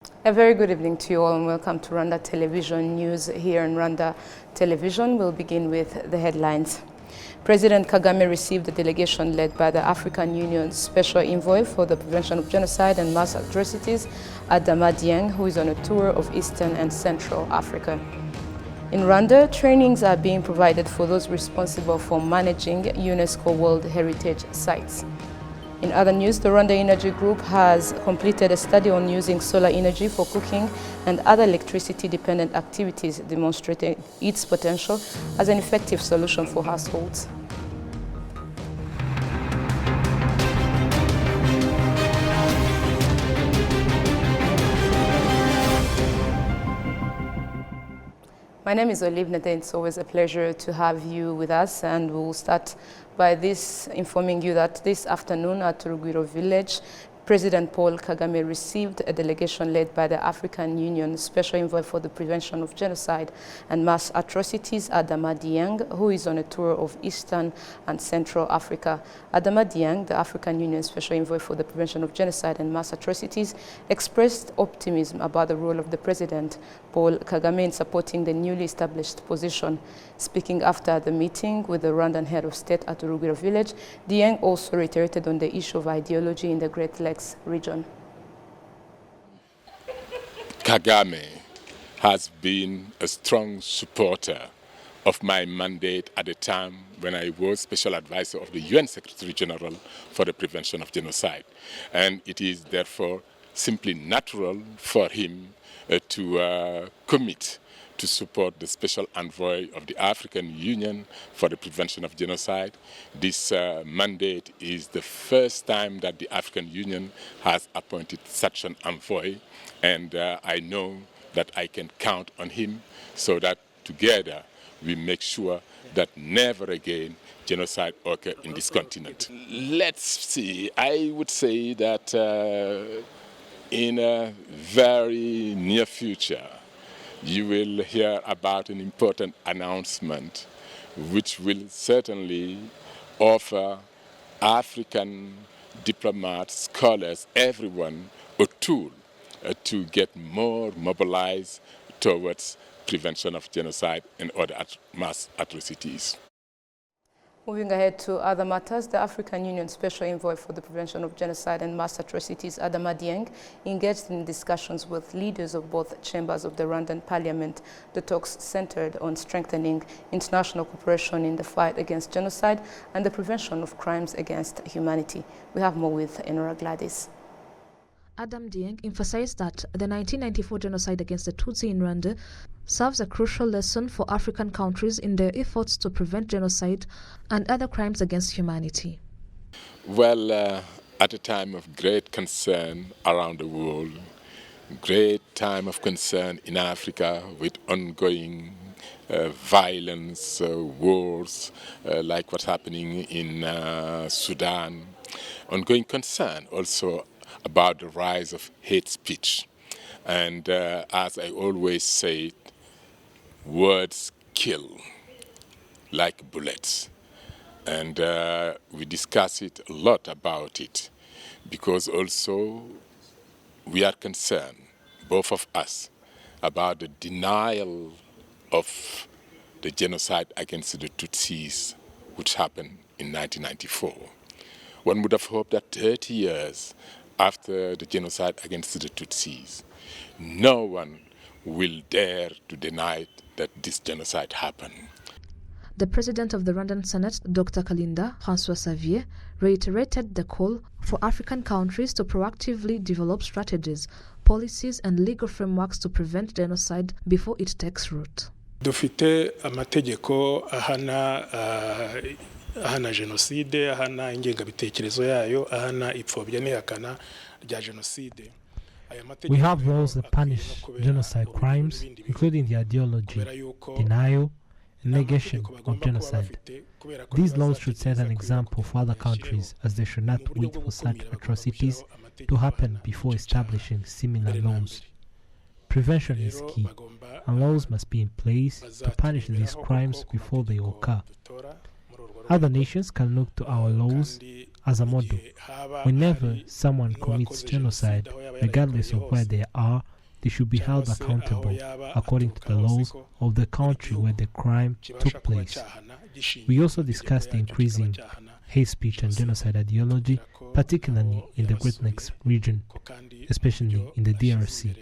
A very good evening to you all and welcome to Rwanda Television News here in Rwanda Television. We'll begin with the headlines. President Kagame received a delegation led by the African Union's Special Envoy for the Prevention of Genocide and Mass Atrocities, Adama Dieng, who is on a tour of Eastern and Central Africa. In Rwanda, trainings are being provided for those responsible for managing UNESCO World Heritage Sites. In other news, the Rwanda Energy Group has completed a study on using solar energy for cooking and other electricity-dependent activities, demonstrating its potential as an effective solution for households. My name is Olive Nete. It's always a pleasure to have you with us, and we'll start by this informing you that this afternoon at Rugwiro village, President Paul Kagame received a delegation led by the African Union Special Envoy for the Prevention of Genocide and Mass Atrocities, Adama Dieng, who is on a tour of Eastern and Central Africa. Adama Dieng, the African Union Special Envoy for the Prevention of Genocide and Mass Atrocities, expressed optimism about the role of the President Paul Kagame in supporting the newly established position. Speaking after the meeting with the Rwandan head of state at Rugwiro village, Dieng also reiterated on the issue of ideology in the Great Lakes region. Kagame has been a strong supporter of my mandate at the time when I was Special Advisor of the UN Secretary General for the Prevention of Genocide. And it is therefore simply natural for him to commit to support the Special Envoy of the African Union for the Prevention of Genocide. This mandate is the first time that the African Union has appointed such an envoy, and I know that I can count on him so that together we make sure that never again genocide occur in this continent. Let's see, I would say that in a very near future, you will hear about an important announcement which will certainly offer African diplomats, scholars, everyone a tool to get more mobilized towards prevention of genocide and other mass atrocities. Moving ahead to other matters, the African Union Special Envoy for the Prevention of Genocide and Mass Atrocities, Adama Dieng, engaged in discussions with leaders of both chambers of the Rwandan Parliament. The talks centered on strengthening international cooperation in the fight against genocide and the prevention of crimes against humanity. We have more with Enora Gladys. Adam Dieng emphasized that the 1994 genocide against the Tutsi in Rwanda serves a crucial lesson for African countries in their efforts to prevent genocide and other crimes against humanity. Well, at a time of great concern around the world, great time of concern in Africa with ongoing violence, wars, like what's happening in Sudan, ongoing concern also about the rise of hate speech. And as I always say, words kill like bullets. And we discuss it a lot about it because also we are concerned, both of us, about the denial of the genocide against the Tutsis which happened in 1994. One would have hoped that 30 years after the genocide against the Tutsis, no one will dare to deny that this genocide happened. The president of the Rwandan Senate, Dr. Kalinda François-Xavier, reiterated the call for African countries to proactively develop strategies, policies and legal frameworks to prevent genocide before it takes root. Dufite amategeko ahana genocide, ahana ingengabitekerezo yayo, ahana ipfobya n'ihakana rya genocide. We have laws that punish genocide crimes, including the ideology, denial, and negation of genocide. These laws should set an example for other countries, as they should not wait for such atrocities to happen before establishing similar laws. Prevention is key, and laws must be in place to punish these crimes before they occur. Other nations can look to our laws as a model. Whenever someone commits genocide, regardless of where they are, they should be held accountable according to the laws of the country where the crime took place. We also discussed the increasing hate speech and genocide ideology, particularly in the Great Lakes region, especially in the DRC.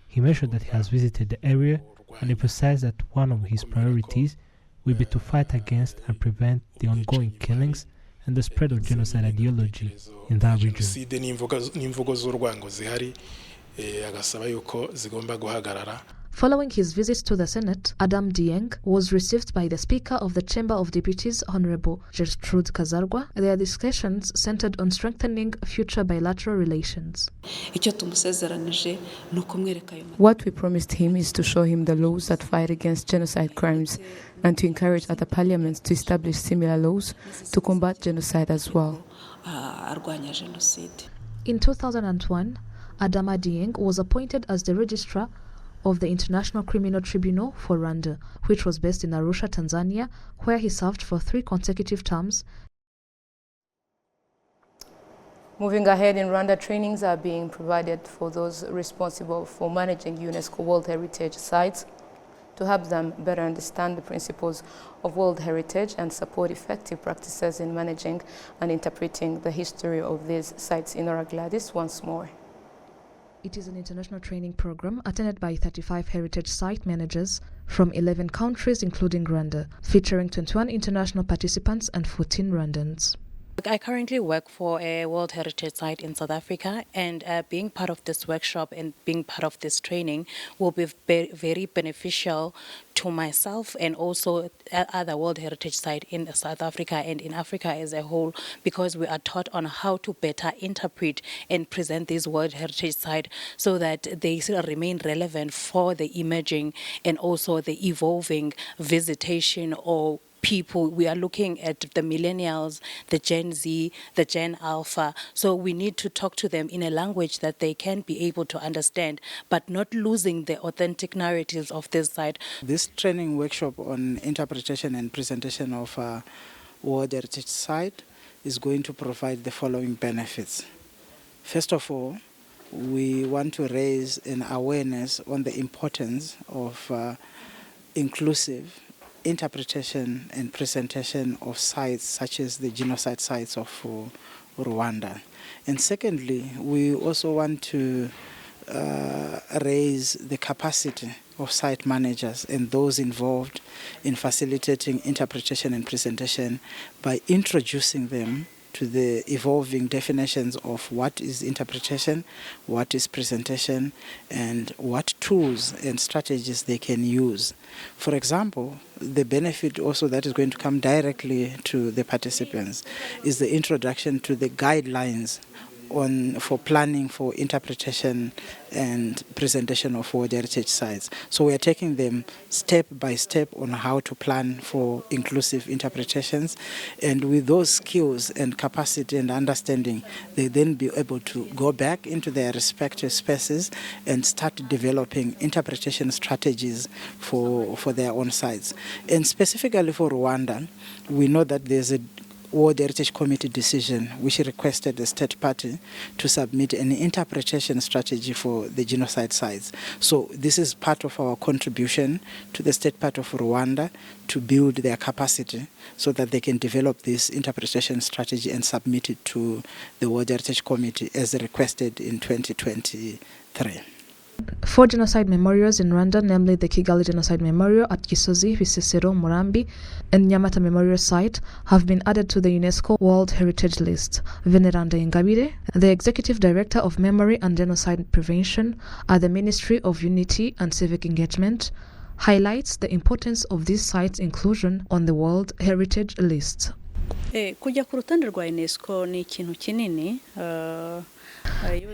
He mentioned that he has visited the area and emphasized that one of his priorities will be to fight against and prevent the ongoing killings and the spread of genocide ideology in that region. Following his visit to the Senate, Adam Dieng was received by the Speaker of the Chamber of Deputies, Honorable Gertrude Kazarwa. Their discussions centered on strengthening future bilateral relations. What we promised him is to show him the laws that fight against genocide crimes and to encourage other parliaments to establish similar laws to combat genocide as well. In 2001, Adama Dieng was appointed as the Registrar of the International Criminal Tribunal for Rwanda, which was based in Arusha, Tanzania, where he served for 3 consecutive terms. Moving ahead, in Rwanda, trainings are being provided for those responsible for managing UNESCO World Heritage sites to help them better understand the principles of World Heritage and support effective practices in managing and interpreting the history of these sites. Inora Gladys once more. It is an international training program attended by 35 heritage site managers from 11 countries, including Rwanda, featuring 21 international participants and 14 Rwandans. I currently work for a World Heritage Site in South Africa, and being part of this workshop and being part of this training will be very beneficial to myself and also other World Heritage Site in South Africa and in Africa as a whole, because we are taught on how to better interpret and present these World Heritage Site so that they still remain relevant for the emerging and also the evolving visitation or people. We are looking at the millennials, the Gen Z, the Gen Alpha. So we need to talk to them in a language that they can be able to understand, but not losing the authentic narratives of this site. This training workshop on interpretation and presentation of World Heritage Site is going to provide the following benefits. First of all, we want to raise an awareness on the importance of inclusive interpretation and presentation of sites such as the genocide sites of Rwanda. And secondly, we also want to raise the capacity of site managers and those involved in facilitating interpretation and presentation by introducing them to the evolving definitions of what is interpretation, what is presentation, and what tools and strategies they can use. For example, the benefit also that is going to come directly to the participants is the introduction to the guidelines for planning for interpretation and presentation of World Heritage Sites. So we are taking them step by step on how to plan for inclusive interpretations, and with those skills and capacity and understanding, they then be able to go back into their respective spaces and start developing interpretation strategies for their own sites. And specifically for Rwanda, we know that there's a World Heritage Committee decision which requested the state party to submit an interpretation strategy for the genocide sites. So this is part of our contribution to the state party of Rwanda to build their capacity so that they can develop this interpretation strategy and submit it to the World Heritage Committee as requested in 2023. 4 genocide memorials in Rwanda, namely the Kigali Genocide Memorial at Gisozi, Bisesero, Murambi, and Nyamata Memorial Site, have been added to the UNESCO World Heritage List. Veneranda Ingabire, the Executive Director of Memory and Genocide Prevention at the Ministry of Unity and Civic Engagement, highlights the importance of these sites' inclusion on the World Heritage List. Kujya ku rutonde rwa UNESCO ni ikintu kinini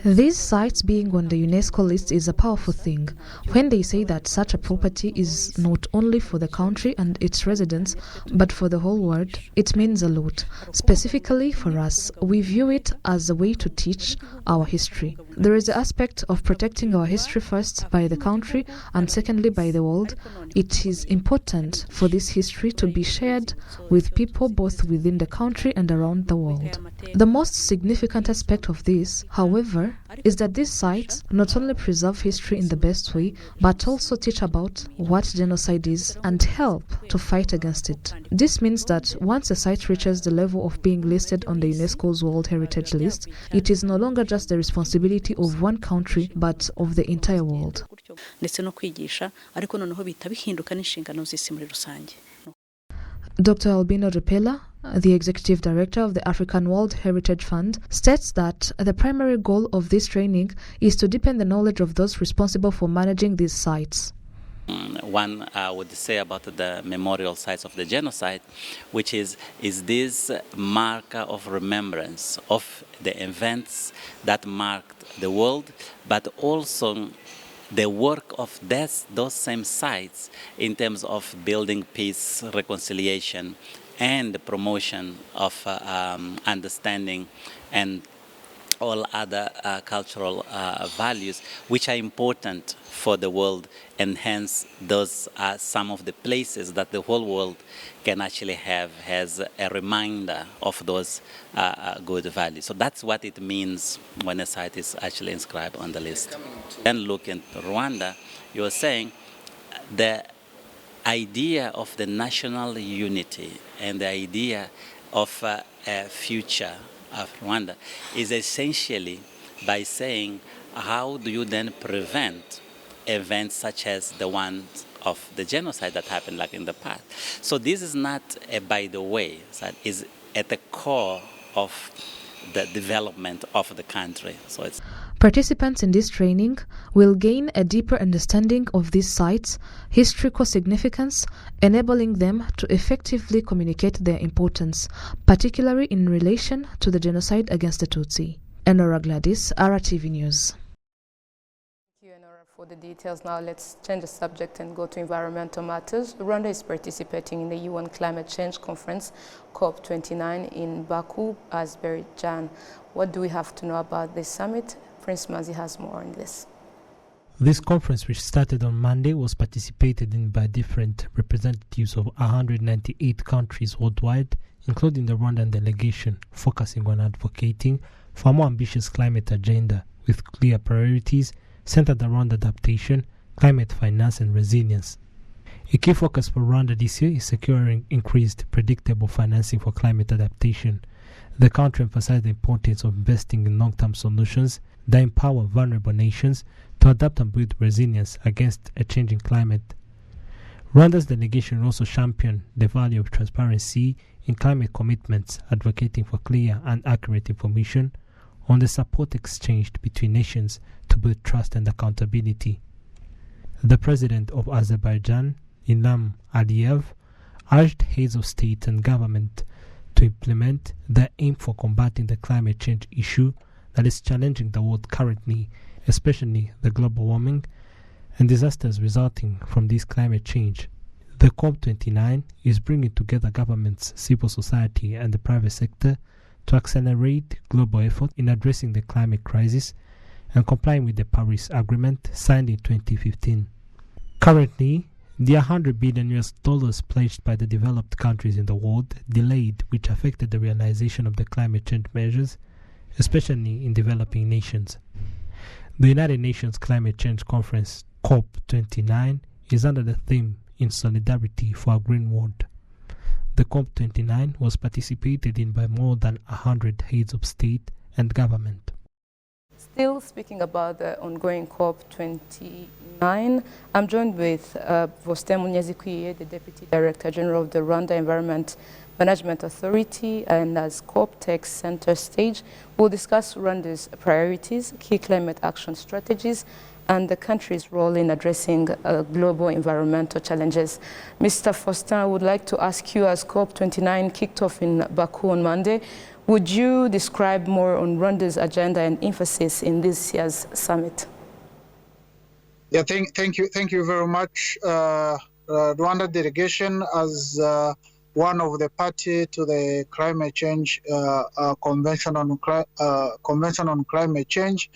These sites being on the UNESCO list is a powerful thing. When they say that such a property is not only for the country and its residents, but for the whole world, it means a lot. Specifically for us, we view it as a way to teach our history. There is the aspect of protecting our history first by the country and secondly by the world. It is important for this history to be shared with people both within the country and around the world. The most significant aspect of this, however, is that these sites not only preserve history in the best way, but also teach about what genocide is and help to fight against it. This means that once a site reaches the level of being listed on the UNESCO's World Heritage List, it is no longer just the responsibility of one country, but of the entire world. Dr. Albino Rupela, the Executive Director of the African World Heritage Fund, states that the primary goal of this training is to deepen the knowledge of those responsible for managing these sites. One would say about the memorial sites of the genocide, which is this marker of remembrance of the events that marked the world, but also the work of those same sites in terms of building peace, reconciliation, and the promotion of understanding and all other cultural values which are important for the world, and hence those are some of the places that the whole world can actually have as a reminder of those good values. So that's what it means when a site is actually inscribed on the list. And look at Rwanda, you were saying the idea of the national unity and the idea of a future of Rwanda is essentially by saying, how do you then prevent events such as the ones of the genocide that happened like in the past? So this is not a by the way, it is at the core of the development of the country. So it's Participants in this training will gain a deeper understanding of these sites' historical significance, enabling them to effectively communicate their importance, particularly in relation to the genocide against the Tutsi. Enora Gladys, RwandaTV News. Thank you, Enora, for the details. Now let's change the subject and go to environmental matters. Rwanda is participating in the UN Climate Change Conference, COP29, in Baku, Azerbaijan. What do we have to know about this summit? Prince Mazi has more on this. This conference, which started on Monday, was participated in by different representatives of 198 countries worldwide, including the Rwandan delegation, focusing on advocating for a more ambitious climate agenda with clear priorities centered around adaptation, climate finance, and resilience. A key focus for Rwanda this year is securing increased predictable financing for climate adaptation. The country emphasized the importance of investing in long-term solutions that empower vulnerable nations to adapt and build resilience against a changing climate. Rwanda's delegation also championed the value of transparency in climate commitments, advocating for clear and accurate information on the support exchanged between nations to build trust and accountability. The president of Azerbaijan, Ilham Aliyev, urged heads of state and government to implement the aim for combating the climate change issue that is challenging the world currently, especially the global warming and disasters resulting from this climate change. The COP29 is bringing together governments, civil society, and the private sector to accelerate global effort in addressing the climate crisis and complying with the Paris Agreement signed in 2015. Currently, the $100 billion pledged by the developed countries in the world delayed, which affected the realization of the climate change measures, especially in developing nations. The United Nations Climate Change Conference, COP29, is under the theme In Solidarity for a Green World. The COP29 was participated in by more than 100 heads of state and government. Still speaking about the ongoing COP29, I'm joined with Vostem Munyazikwiye, the Deputy Director General of the Rwanda Environment Management Authority, and as COP takes center stage, we'll discuss Rwanda's priorities, key climate action strategies, and the country's role in addressing global environmental challenges. Mr. Faustin, I would like to ask you, as COP29 kicked off in Baku on Monday, would you describe more on Rwanda's agenda and emphasis in this year's summit? Yeah, thank you very much. Rwanda delegation as one of the party to the climate change convention on climate change.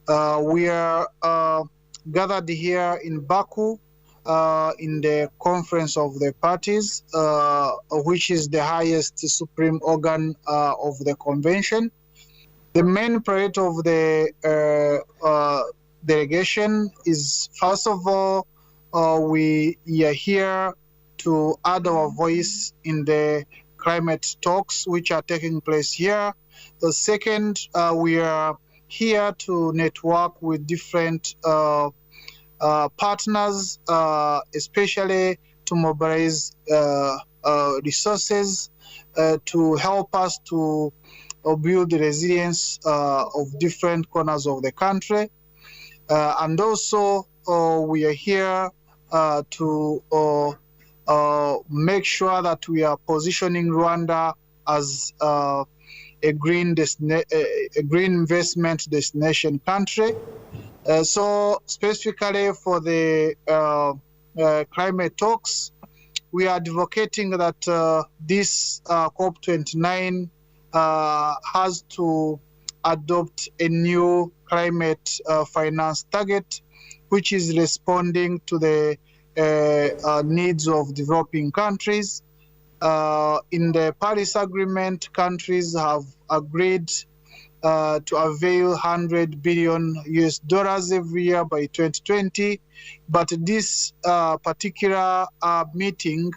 We are gathered here in Baku in the conference of the parties, which is the highest supreme organ of the convention. The main priority of the delegation is, first of all, we are here to add our voice in the climate talks which are taking place here. The second, we are here to network with different partners, especially to mobilize resources to help us to build the resilience of different corners of the country. And also, we are here to make sure that we are positioning Rwanda as a green investment destination country. So specifically for the climate talks, we are advocating that this COP29 has to adopt a new climate finance target, which is responding to the needs of developing countries. In the Paris Agreement, countries have agreed to avail $100 billion every year by 2020. But this particular meeting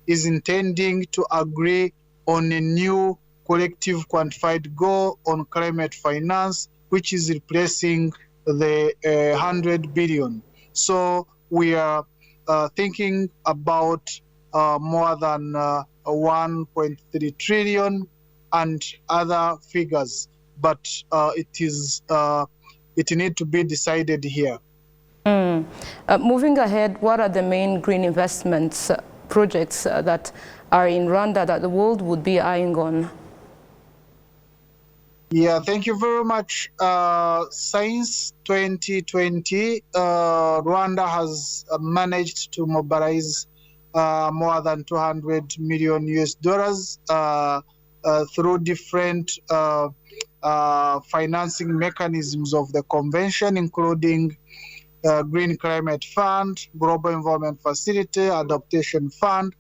is intending to agree on a new collective quantified goal on climate finance, which is replacing the $100 billion. So we are thinking about more than 1.3 trillion and other figures, but it needs to be decided here. Moving ahead, what are the main green investments projects that are in Rwanda that the world would be eyeing on? Yeah, thank you very much. Since 2020, Rwanda has managed to mobilize more than $200 million through different financing mechanisms of the convention, including Green Climate Fund, Global Environment Facility, Adaptation Fund.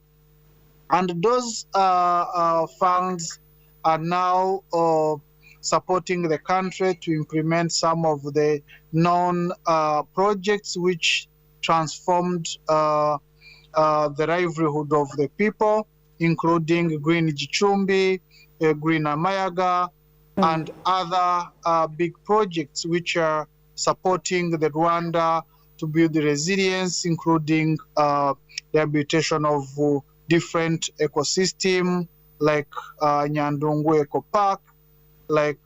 And those funds are now supporting the country to implement some of the known projects which transformed the livelihood of the people, including Green Gicumbi, Green Amayaga, and other big projects which are supporting the Rwanda to build the resilience, including the rehabilitation of different ecosystem like Nyandungu Eco Park, like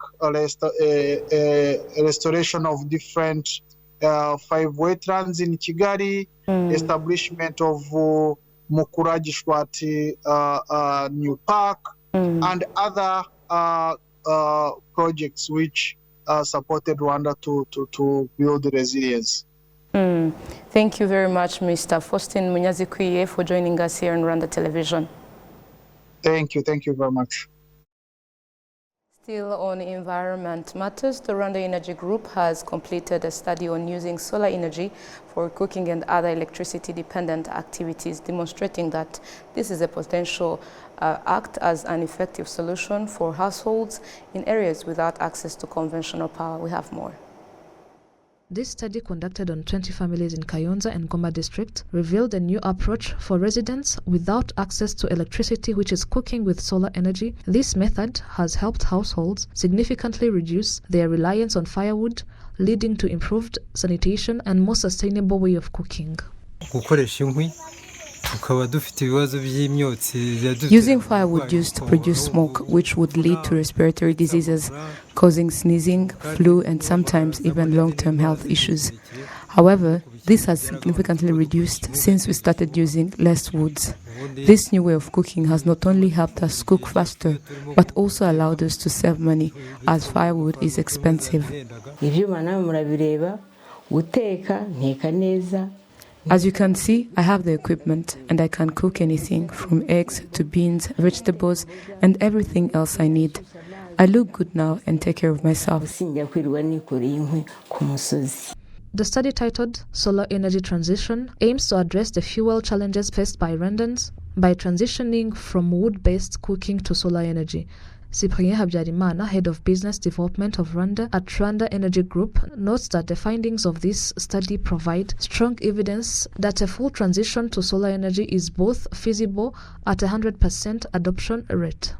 restoration of different 5 wetlands in Kigali, establishment of Mukuragishwati new park, and other projects which supported Rwanda to build resilience. Thank you very much, Mr. Faustin Munyazikwiye, for joining us here on Rwanda Television. Thank you very much. Still on environment matters, the Rwanda Energy Group has completed a study on using solar energy for cooking and other electricity-dependent activities, demonstrating that this is a potential act as an effective solution for households in areas without access to conventional power. We have more. This study, conducted on 20 families in Kayonza and Goma district, revealed a new approach for residents without access to electricity, which is cooking with solar energy. This method has helped households significantly reduce their reliance on firewood, leading to improved sanitation and more sustainable way of cooking. Using firewood used to produce smoke, which would lead to respiratory diseases, causing sneezing, flu, and sometimes even long-term health issues. However, this has significantly reduced since we started using less woods. This new way of cooking has not only helped us cook faster, but also allowed us to save money, as firewood is expensive. As you can see, I have the equipment and I can cook anything from eggs to beans, vegetables, and everything else I need. I look good now and take care of myself. The study, titled Solar Energy Transition, aims to address the fuel challenges faced by Rwandans by transitioning from wood-based cooking to solar energy. Cyprien Habyarimana, Head of Business Development of Rwanda at Rwanda Energy Group, notes that the findings of this study provide strong evidence that a full transition to solar energy is both feasible at 100% adoption rate.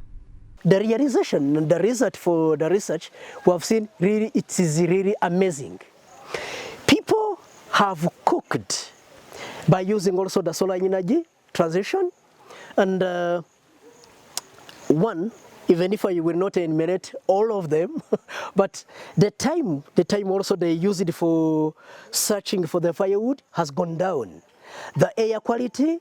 The realization and the result for the research we have seen, really, it is really amazing. People have cooked by using also the solar energy transition, and even if I will not enumerate all of them, but the time also they use it for searching for the firewood has gone down. The air quality,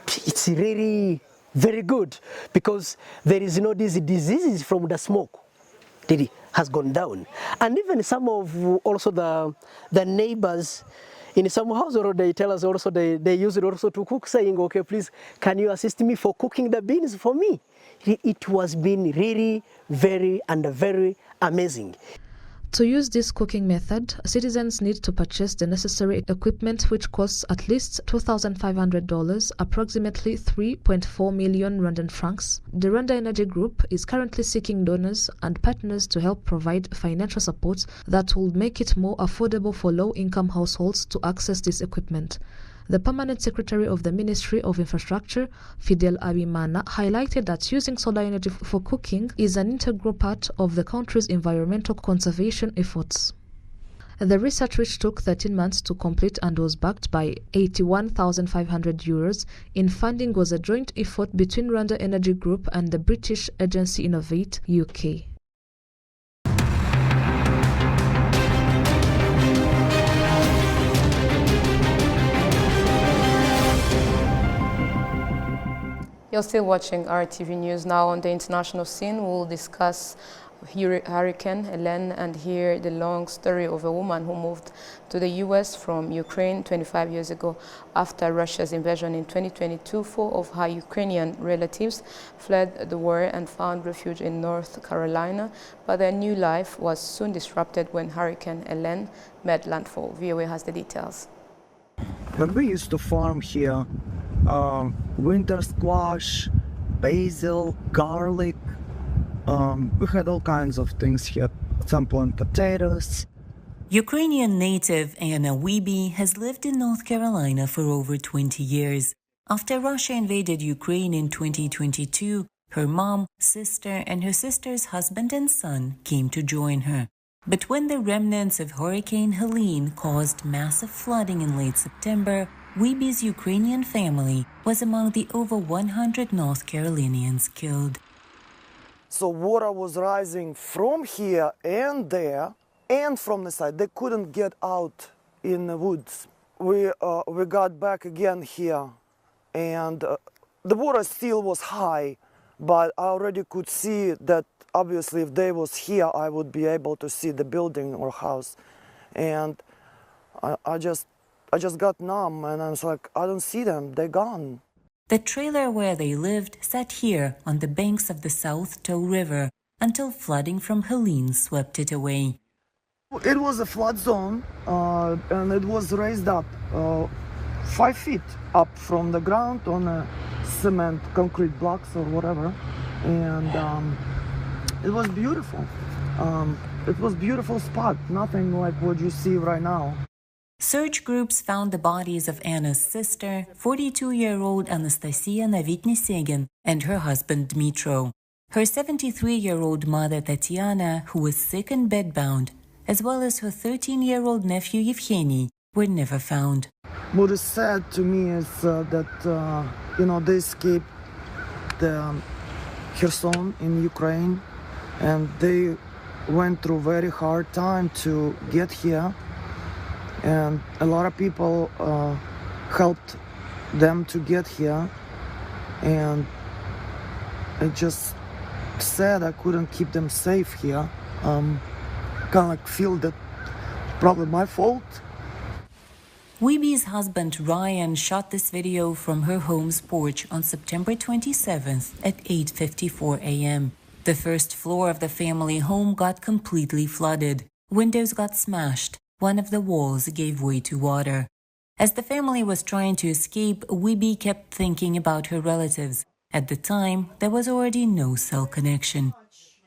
it's really very good because there is no these diseases from the smoke. It has gone down, and even some of also the neighbors in some household, they tell us also they use it also to cook, saying, okay, please, can you assist me for cooking the beans for me? It was been really very amazing. To use this cooking method, citizens need to purchase the necessary equipment, which costs at least $2,500, approximately 3.4 million Rwandan francs. The Rwanda Energy Group is currently seeking donors and partners to help provide financial support that will make it more affordable for low-income households to access this equipment. The Permanent Secretary of the Ministry of Infrastructure, Fidel Abimana, highlighted that using solar energy for cooking is an integral part of the country's environmental conservation efforts. The research, which took 13 months to complete and was backed by €81,500 in funding, was a joint effort between Rwanda Energy Group and the British agency Innovate UK. You're still watching RTV News. Now on the international scene, we'll discuss Hurricane Helene and hear the long story of a woman who moved to the U.S. from Ukraine 25 years ago after Russia's invasion in 2022. 4 of her Ukrainian relatives fled the war and found refuge in North Carolina, but their new life was soon disrupted when Hurricane Helene made landfall. VOA has the details. When we used to farm here, winter squash, basil, garlic, we had all kinds of things here. At some point, potatoes. Ukrainian native Anna Wiebe has lived in North Carolina for over 20 years. After Russia invaded Ukraine in 2022, her mom, sister, and her sister's husband and son came to join her. But when the remnants of Hurricane Helene caused massive flooding in late September, Wiebe's Ukrainian family was among the over 100 North Carolinians killed. So water was rising from here and there and from the side. They couldn't get out in the woods. We got back again here, and the water still was high, but I already could see that obviously if they was here, I would be able to see the building or house. And I just got numb, and I was like, I don't see them, they're gone. The trailer where they lived sat here on the banks of the South Tow River until flooding from Helene swept it away. It was a flood zone, and it was raised up 5 feet up from the ground on a cement concrete blocks or whatever, and it was beautiful. It was a beautiful spot, nothing like what you see right now. Search groups found the bodies of Anna's sister, 42-year-old Anastasia Navitny-Segin, and her husband Dmitro. Her 73-year-old mother Tatiana, who was sick and bedbound, as well as her 13-year-old nephew Yevgeny, were never found. What is sad to me is that they escaped the Kherson in Ukraine, and they went through a very hard time to get here. and a lot of people helped them to get here, and it's just sad I couldn't keep them safe here. Kind of like feel that probably my fault. Weeby's husband Ryan shot this video from her home's porch on September 27th at 8:54 a.m. The first floor of the family home got completely flooded. Windows got smashed. One of the walls gave way to water. As the family was trying to escape, Weeby kept thinking about her relatives. At the time, there was already no cell connection.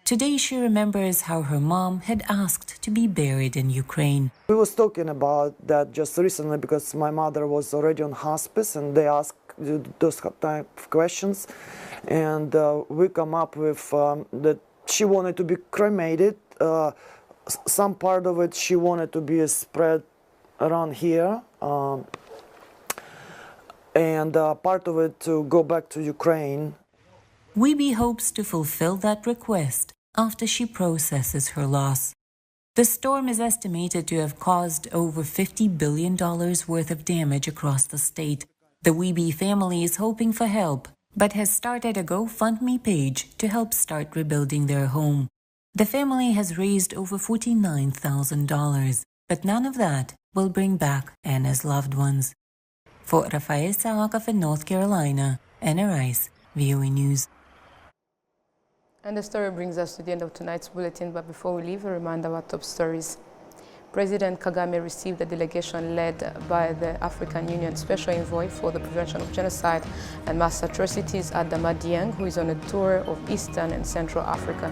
Today she remembers how her mom had asked to be buried in Ukraine. We was talking about that just recently because my mother was already on hospice and they asked those type of questions. And we come up with that she wanted to be cremated. Some part of it she wanted to be spread around here. And part of it to go back to Ukraine. Weeby hopes to fulfill that request after she processes her loss. The storm is estimated to have caused over $50 billion worth of damage across the state. The Weeby family is hoping for help, but has started a GoFundMe page to help start rebuilding their home. The family has raised over $49,000, but none of that will bring back Anna's loved ones. For Rafael Sawaka in North Carolina, Anna Rice, VOA News. And the story brings us to the end of tonight's bulletin, but before we leave, a reminder of our top stories. President Kagame received a delegation led by the African Union Special Envoy for the Prevention of Genocide and Mass Atrocities, Adama Dieng, who is on a tour of Eastern and Central Africa.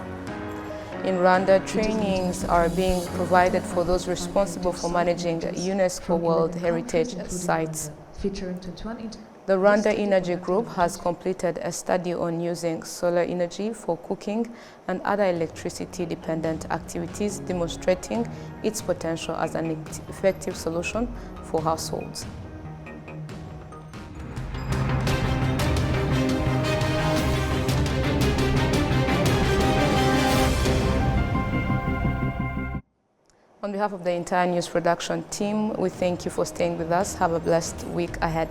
In Rwanda, trainings are being provided for those responsible for managing UNESCO World Heritage Sites. The Rwanda Energy Group has completed a study on using solar energy for cooking and other electricity-dependent activities, demonstrating its potential as an effective solution for households. On behalf of the entire news production team, we thank you for staying with us. Have a blessed week ahead.